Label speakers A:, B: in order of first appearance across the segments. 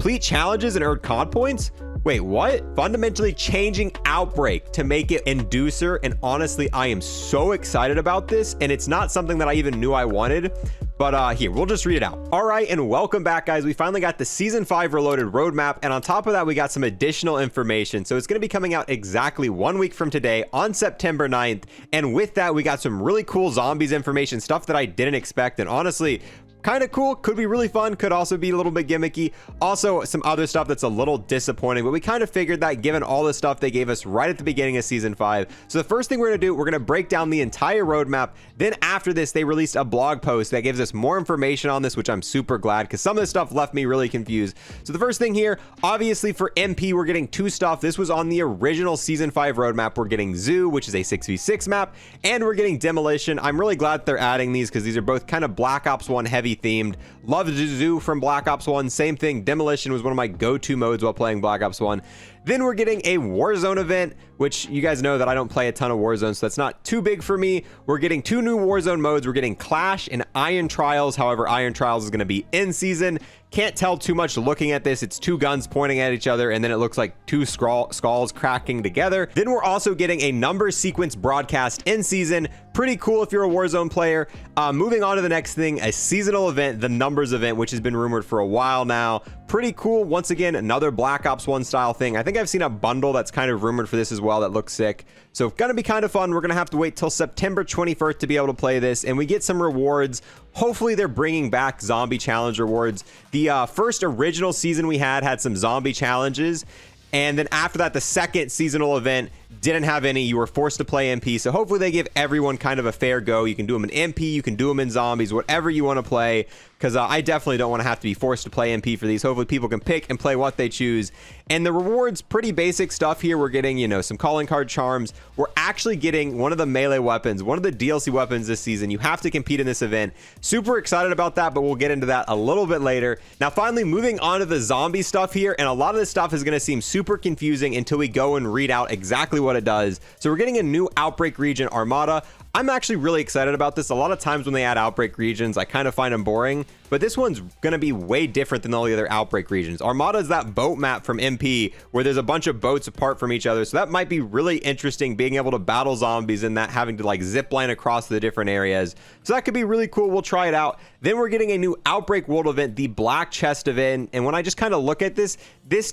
A: complete challenges and earn COD points? Wait, what? Fundamentally changing Outbreak to make it inducer, and honestly, I am so excited about this, and it's not something that I even knew I wanted. But here, we'll just read it out. All right, and welcome back, guys. We finally got the Season 5 Reloaded roadmap, and on top of that, we got some additional information. So it's going to be coming out exactly 1 week from today on September 9th, and with that, we got some really cool zombies information, stuff that I didn't expect, and honestly, kind of cool, could be really fun, could also be a little bit gimmicky. Also, some other stuff that's a little disappointing, but we kind of figured that given all the stuff they gave us right at the beginning of Season 5. So the first thing we're going to do, we're going to break down the entire roadmap. Then after this, they released a blog post that gives us more information on this, which I'm super glad because some of this stuff left me really confused. So the first thing here, obviously for MP, we're getting two stuff. This was on the original Season 5 roadmap. We're getting Zoo, which is a 6v6 map, and we're getting Demolition. I'm really glad they're adding these because these are both kind of Black Ops 1 heavy themed. Loved Zoo from Black Ops 1. Same thing, Demolition was one of my go-to modes while playing Black Ops 1. Then we're getting a Warzone event, which you guys know that I don't play a ton of Warzone, so that's not too big for me. We're getting two new Warzone modes. We're getting Clash and Iron Trials. However, Iron Trials is going to be in season. Can't tell too much looking at this. It's two guns pointing at each other, and then it looks like two skulls cracking together. Then we're also getting a number sequence broadcast in season. Pretty cool if you're a Warzone player. Moving on to the next thing, a seasonal event, the numbers event, which has been rumored for a while now. Pretty cool. Once again, another Black Ops 1 style thing. I think I've seen a bundle that's kind of rumored for this as well that looks sick. So gonna be kind of fun. We're gonna have to wait till September 21st to be able to play this, and we get some rewards. Hopefully they're bringing back zombie challenge rewards. The first original season we had some zombie challenges, and then after that, the second seasonal event didn't have any. You were forced to play MP, so hopefully they give everyone kind of a fair go. You can do them in MP, you can do them in zombies, whatever you want to play, because I definitely don't want to have to be forced to play MP for these. Hopefully people can pick and play what they choose. And the rewards, pretty basic stuff here. We're getting, you know, some calling card charms. We're actually getting one of the melee weapons, one of the DLC weapons this season. You have to compete in this event. Super excited about that, but we'll get into that a little bit later. Now, finally, moving on to the zombie stuff here, and a lot of this stuff is going to seem super confusing until we go and read out exactly what it does. So we're getting a new Outbreak region, Armada. I'm actually really excited about this. A lot of times when they add Outbreak regions, I kind of find them boring, but this one's going to be way different than all the other Outbreak regions. Armada is that boat map from MP where there's a bunch of boats apart from each other, so that might be really interesting, being able to battle zombies and that having to like zip line across the different areas. So that could be really cool. We'll try it out. Then we're getting a new Outbreak World event, the Black Chest event, and when I just kind of look at this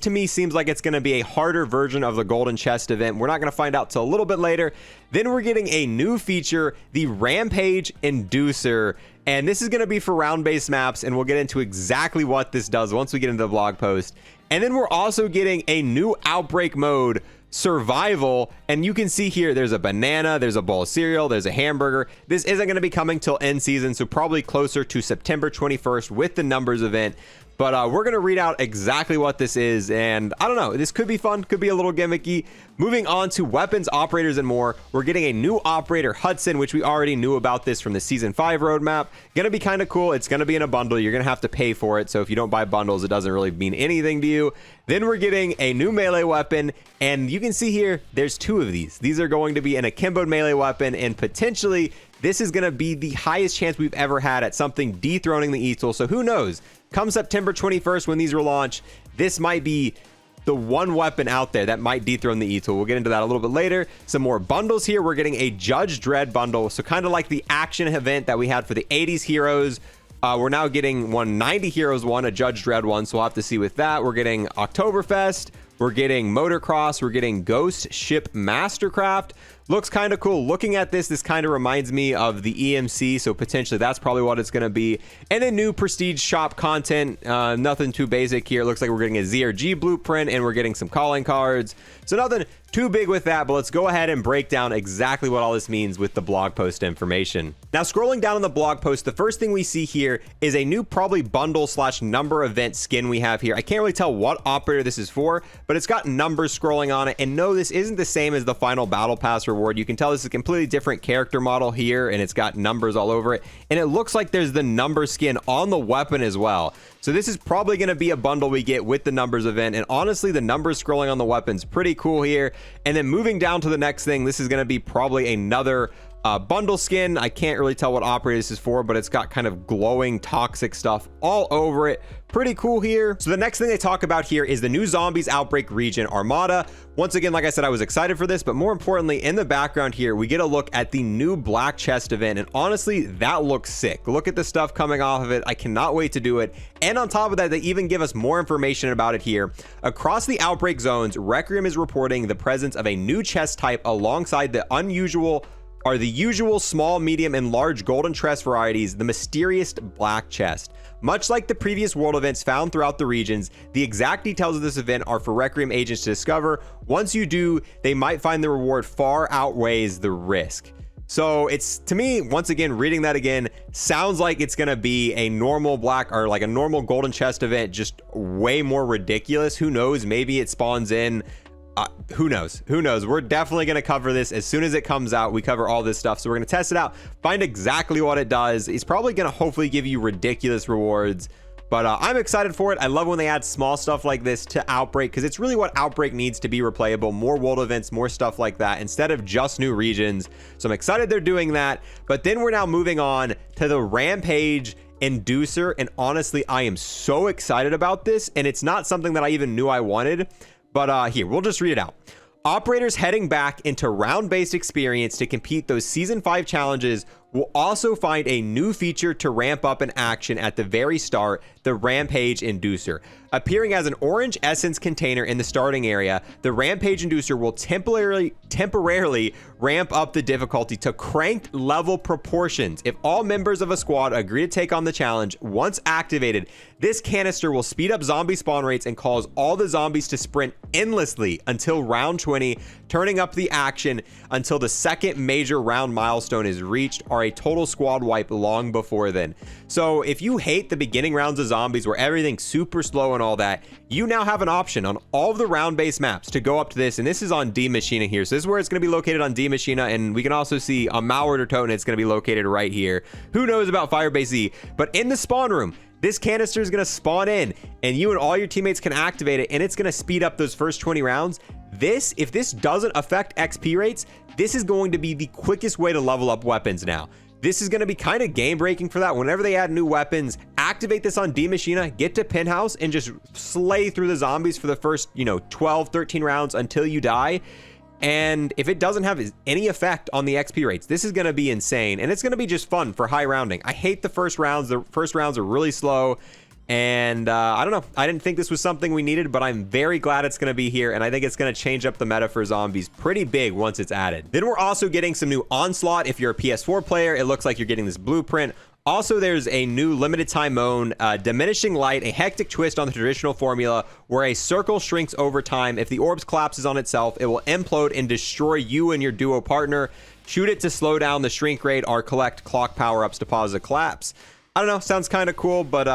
A: to me seems like it's going to be a harder version of the Golden Chest event. We're not going to find out till a little bit later. Then we're getting a new feature, the Rampage inducer, and this is going to be for round-based maps, and we'll get into exactly what this does once we get into the blog post. And then we're also getting a new Outbreak mode, Survival, and you can see here there's a banana, there's a bowl of cereal, there's a hamburger. This isn't going to be coming till end season, so probably closer to September 21st with the numbers event. But we're going to read out exactly what this is, and I don't know, this could be fun, could be a little gimmicky. Moving on to weapons, operators, and more, we're getting a new operator, Hudson, which we already knew about this from the Season 5 roadmap. Gonna be kind of cool. It's gonna be in a bundle. You're gonna have to pay for it, so if you don't buy bundles, it doesn't really mean anything to you. Then we're getting a new melee weapon, and you can see here, there's two of these. These are going to be an akimboed melee weapon, and potentially, this is gonna be the highest chance we've ever had at something dethroning the Etool, so who knows? Come September 21st when these will launch, this might be the one weapon out there that might dethrone the Etool. We'll get into that a little bit later. Some more bundles here. We're getting a Judge Dredd bundle, so kind of like the action event that we had for the 80s heroes. We're now getting 190 heroes one, a Judge Dredd one, so we'll have to see with that. We're getting Oktoberfest. We're getting Motocross. We're getting Ghost Ship Mastercraft. Looks kind of cool. Looking at this kind of reminds me of the EMC, so potentially that's probably what it's going to be. And then new Prestige Shop content. Nothing too basic here. Looks like we're getting a ZRG blueprint, and we're getting some calling cards. So nothing too big with that, but let's go ahead and break down exactly what all this means with the blog post information. Now, scrolling down on the blog post, the first thing we see here is a new probably bundle / number event skin we have here. I can't really tell what operator this is for, but it's got numbers scrolling on it. And no, this isn't the same as the final battle pass reward. You can tell this is a completely different character model here, and it's got numbers all over it. And it looks like there's the number skin on the weapon as well. So this is probably going to be a bundle we get with the numbers event. And honestly, the numbers scrolling on the weapon's pretty cool here. And then moving down to the next thing, this is going to be probably another bundle skin. I can't really tell what operator this is for, but it's got kind of glowing toxic stuff all over it. Pretty cool here. So the next thing they talk about here is the new zombies outbreak region, Armada. Once again, like I said, I was excited for this, but more importantly, in the background here, we get a look at the new black chest event, and honestly, that looks sick. Look at the stuff coming off of it. I cannot wait to do it. And on top of that, they even give us more information about it here. Across the outbreak zones, Requiem is reporting the presence of a new chest type alongside the usual small, medium, and large golden chest varieties, the mysterious black chest. Much like the previous world events found throughout the regions, the exact details of this event are for Requiem agents to discover. Once you do, they might find the reward far outweighs the risk. So it's, to me, once again, reading that again, sounds like it's going to be a normal black or like a normal golden chest event, just way more ridiculous. Who knows? Maybe it spawns in. Who knows? We're definitely going to cover this as soon as it comes out. We cover all this stuff, so we're going to test it out, find exactly what it does. It's probably going to hopefully give you ridiculous rewards, but I'm excited for it. I love when they add small stuff like this to Outbreak, because it's really what Outbreak needs to be replayable. More world events, more stuff like that, instead of just new regions. So I'm excited they're doing that. But then we're now moving on to the Rampage inducer, and honestly, I am so excited about this, and it's not something that I even knew I wanted. But here, we'll just read it out. Operators heading back into round-based experience to compete those Season 5 challenges will also find a new feature to ramp up in action at the very start, the Rampage Inducer. Appearing as an orange essence container in the starting area, the Rampage Inducer will temporarily ramp up the difficulty to cranked level proportions. If all members of a squad agree to take on the challenge, once activated, this canister will speed up zombie spawn rates and cause all the zombies to sprint endlessly until round 20, turning up the action until the second major round milestone is reached, or a total squad wipe long before then. So if you hate the beginning rounds of zombies where everything's super slow and all that, you now have an option on all of the round-based maps to go up to this, and this is on D Machina here. So this is where it's going to be located on D Machina, and we can also see on Malward or Toten, it's going to be located right here. Who knows about Firebase Z? But in the spawn room, this canister is going to spawn in, and you and all your teammates can activate it, and it's going to speed up those first 20 rounds. If this doesn't affect XP rates, this is going to be the quickest way to level up weapons now. This is going to be kind of game breaking for that. Whenever they add new weapons, activate this on D Machina, get to Penthouse, and just slay through the zombies for the first, 12, 13 rounds until you die. And if it doesn't have any effect on the XP rates, this is going to be insane. And it's going to be just fun for high rounding. I hate the first rounds. The first rounds are really slow. And I don't know. I didn't think this was something we needed, but I'm very glad it's going to be here. And I think it's going to change up the meta for zombies pretty big once it's added. Then we're also getting some new Onslaught. If you're a PS4 player, it looks like you're getting this blueprint. Also, there's a new limited time mode, Diminishing Light, a hectic twist on the traditional formula where a circle shrinks over time. If the orbs collapses on itself, it will implode and destroy you and your duo partner. Shoot it to slow down the shrink rate or collect clock power-ups to pause the collapse. I don't know, sounds kind of cool, but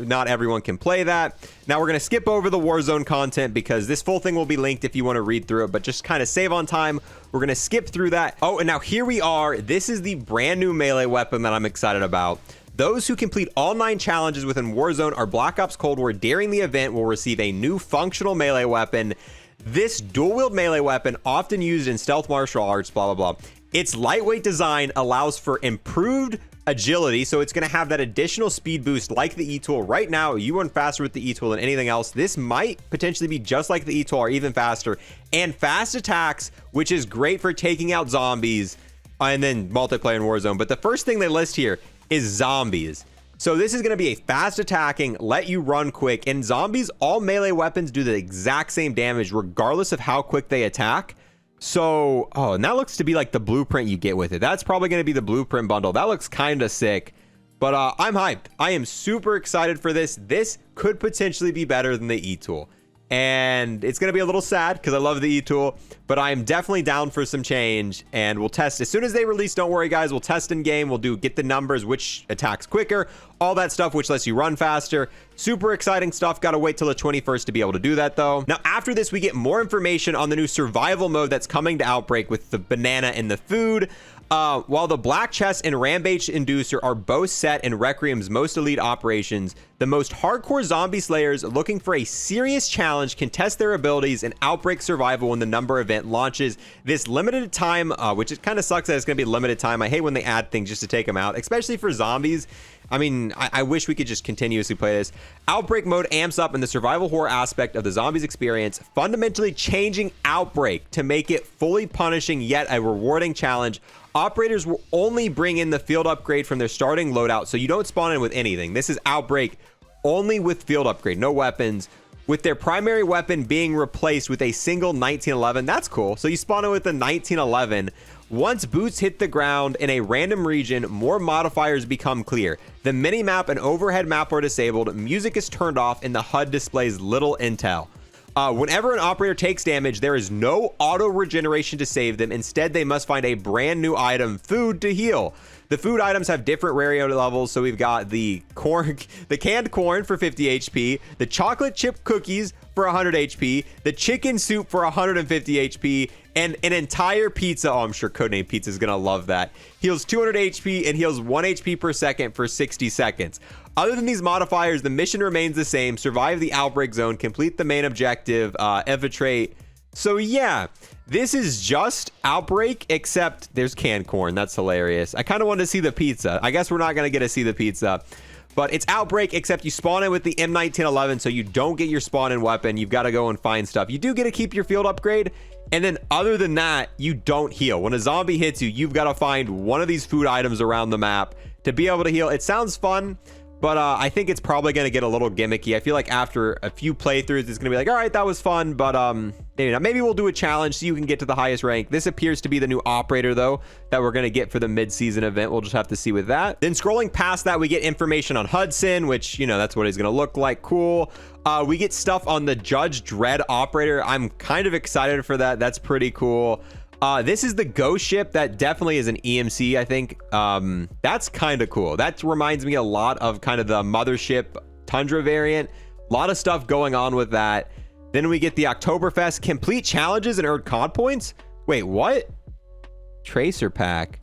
A: not everyone can play that. Now we're going to skip over the Warzone content because this full thing will be linked if you want to read through it, but just kind of save on time. We're going to skip through that. Oh, and now here we are. This is the brand new melee weapon that I'm excited about. Those who complete all 9 challenges within Warzone or Black Ops Cold War during the event will receive a new functional melee weapon. This dual-wield melee weapon, often used in stealth martial arts, blah, blah, blah. Its lightweight design allows for improved agility, so it's going to have that additional speed boost like the Etool. Right now, you run faster with the Etool than anything else. This might potentially be just like the Etool or even faster. And fast attacks, which is great for taking out zombies and then multiplayer in Warzone. But the first thing they list here is zombies. So this is going to be a fast attacking, let you run quick. And zombies, all melee weapons do the exact same damage regardless of how quick they attack. So, and that looks to be like the blueprint you get with it. That's probably going to be the blueprint bundle. That looks kind of sick, but I'm hyped. I am super excited for this. This could potentially be better than the Etool. And it's going to be a little sad because I love the Etool, but I am definitely down for some change, and we'll test as soon as they release. Don't worry, guys. We'll test in game. We'll get the numbers, which attacks quicker, all that stuff, which lets you run faster. Super exciting stuff. Got to wait till the 21st to be able to do that, though. Now, after this, we get more information on the new survival mode that's coming to Outbreak with the banana and the food. While the Black Chest and Rampage Inducer are both set in Requiem's most elite operations, the most hardcore zombie slayers looking for a serious challenge can test their abilities in Outbreak Survival when the number event launches this limited time, which it kind of sucks that it's going to be limited time. I hate when they add things just to take them out, especially for zombies. I mean, I wish we could just continuously play this. Outbreak mode amps up in the survival horror aspect of the zombies experience, fundamentally changing Outbreak to make it fully punishing yet a rewarding challenge. Operators will only bring in the field upgrade from their starting loadout, so you don't spawn in with anything. This is Outbreak only with field upgrade, no weapons, with their primary weapon being replaced with a single 1911. That's cool. So you spawn in with the 1911. Once boots hit the ground in a random region, more modifiers become clear. The mini-map and overhead map are disabled, music is turned off, and the HUD displays little intel. Whenever an operator takes damage, there is no auto regeneration to save them. Instead, they must find a brand new item, food, to heal. The food items have different rarity levels, so we've got the corn, the canned corn for 50 HP, the chocolate chip cookies for 100 HP, the chicken soup for 150 HP, and an entire pizza. Oh, I'm sure Codename Pizza is gonna love that. Heals 200 HP and heals 1 HP per second for 60 seconds. Other than these modifiers, the mission remains the same: survive the outbreak zone, complete the main objective, infiltrate. So yeah, this is just Outbreak, except there's canned corn. That's hilarious. I kind of wanted to see the pizza. I guess we're not going to get to see the pizza. But it's Outbreak, except you spawn in with the M1911, so you don't get your spawn-in weapon. You've got to go and find stuff. You do get to keep your field upgrade, and then other than that, you don't heal. When a zombie hits you, you've got to find one of these food items around the map to be able to heal. It sounds fun, but I think it's probably going to get a little gimmicky. I feel like after a few playthroughs, it's going to be like, all right, that was fun, but maybe we'll do a challenge so you can get to the highest rank. This appears to be the new operator, though, that we're going to get for the mid-season event. We'll just have to see with that. Then scrolling past that, we get information on Hudson, which, you know, that's what he's going to look like. Cool. We get stuff on the Judge Dredd operator. I'm kind of excited for that. That's pretty cool. This is the ghost ship that definitely is an EMC, I think. That's kind of cool. That reminds me a lot of kind of the Mothership Tundra variant. A lot of stuff going on with that. Then we get the Oktoberfest complete challenges and earn COD points. Wait, what? Tracer pack.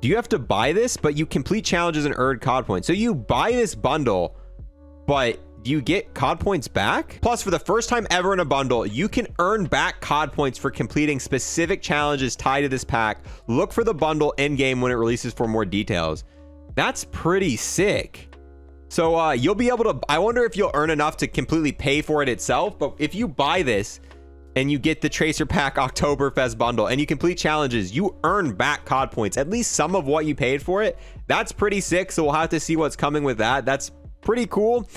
A: Do you have to buy this? But you complete challenges and earn COD points. So you buy this bundle, but do you get COD points back? Plus, for the first time ever in a bundle, you can earn back COD points for completing specific challenges tied to this pack. Look for the bundle in-game when it releases for more details. That's pretty sick. So you'll be able to, I wonder if you'll earn enough to completely pay for it itself, but if you buy this and you get the Tracer Pack Oktoberfest bundle and you complete challenges, you earn back COD points, at least some of what you paid for it. That's pretty sick, so we'll have to see what's coming with that. That's pretty cool.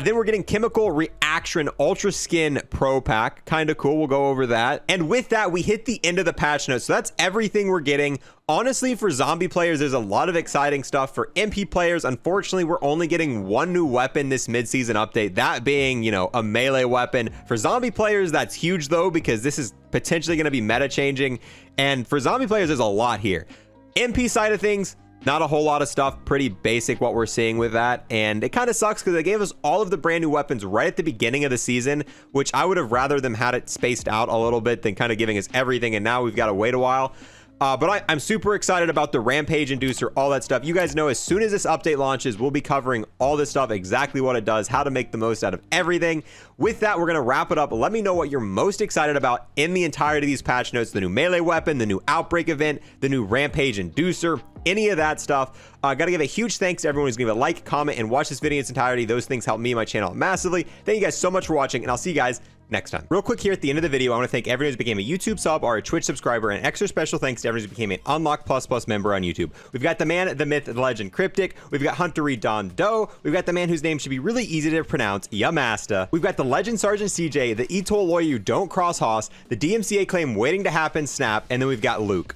A: Then we're getting Chemical Reaction Ultra Skin Pro Pack. Kind of cool. We'll go over that. And with that, we hit the end of the patch notes. So that's everything we're getting. Honestly, for zombie players, there's a lot of exciting stuff. For MP players, unfortunately, we're only getting one new weapon this mid-season update, that being, you know, a melee weapon. For zombie players, that's huge, though, because this is potentially going to be meta-changing. And for zombie players, there's a lot here. MP side of things, not a whole lot of stuff. Pretty basic what we're seeing with that. And it kind of sucks because they gave us all of the brand new weapons right at the beginning of the season, which I would have rather them had it spaced out a little bit than kind of giving us everything. And now we've got to wait a while. But I'm super excited about the Rampage Inducer, all that stuff. You guys know as soon as this update launches, we'll be covering all this stuff, exactly what it does, how to make the most out of everything. With that, we're going to wrap it up. Let me know what you're most excited about in the entirety of these patch notes: the new melee weapon, the new Outbreak event, the new Rampage Inducer, any of that stuff. Got to give a huge thanks to everyone who's going to like, comment, and watch this video in its entirety. Those things help me and my channel massively. Thank you guys so much for watching, and I'll see you guys next time. Real quick here at the end of the video, I want to thank everyone who's became a YouTube sub or a Twitch subscriber, and extra special thanks to everyone who became an Unlock Plus Plus member on YouTube. We've got the man, the myth, the legend, Cryptic. We've got Hunter Reed Don Doe. We've got the man whose name should be really easy to pronounce, Yamasta. We've got the legend Sergeant CJ, the Etool lawyer you don't cross Hoss, the DMCA claim waiting to happen, Snap, and then we've got Luke.